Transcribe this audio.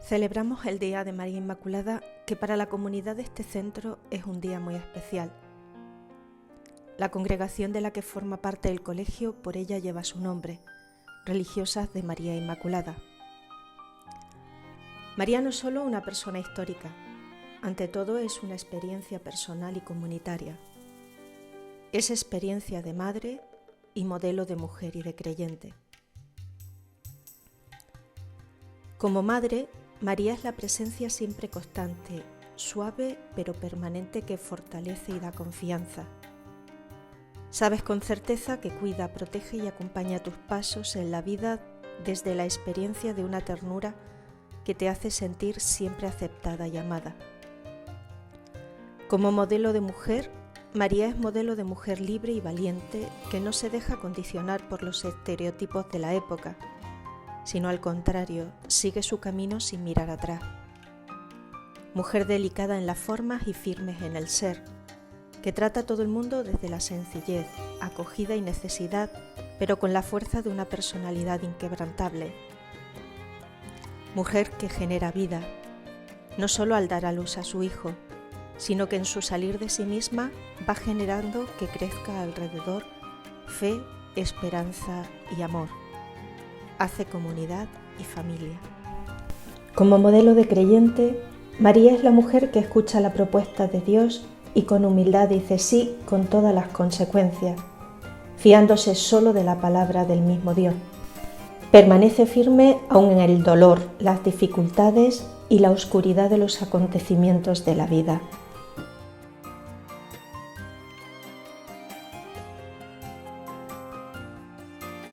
Celebramos el Día de María Inmaculada, que para la comunidad de este centro es un día muy especial. La congregación de la que forma parte el colegio por ella lleva su nombre, Religiosas de María Inmaculada. María no es solo una persona histórica, ante todo es una experiencia personal y comunitaria. Es experiencia de madre y modelo de mujer y de creyente. Como madre, María es la presencia siempre constante, suave pero permanente que fortalece y da confianza. Sabes con certeza que cuida, protege y acompaña tus pasos en la vida desde la experiencia de una ternura que te hace sentir siempre aceptada y amada. Como modelo de mujer, María es modelo de mujer libre y valiente que no se deja condicionar por los estereotipos de la época, sino al contrario, sigue su camino sin mirar atrás. Mujer delicada en las formas y firmes en el ser, que trata a todo el mundo desde la sencillez, acogida y necesidad, pero con la fuerza de una personalidad inquebrantable. Mujer que genera vida, no solo al dar a luz a su hijo, sino que en su salir de sí misma va generando que crezca alrededor fe, esperanza y amor. Hace comunidad y familia. Como modelo de creyente, María es la mujer que escucha la propuesta de Dios y con humildad dice sí con todas las consecuencias, fiándose solo de la palabra del mismo Dios. Permanece firme aun en el dolor, las dificultades y la oscuridad de los acontecimientos de la vida.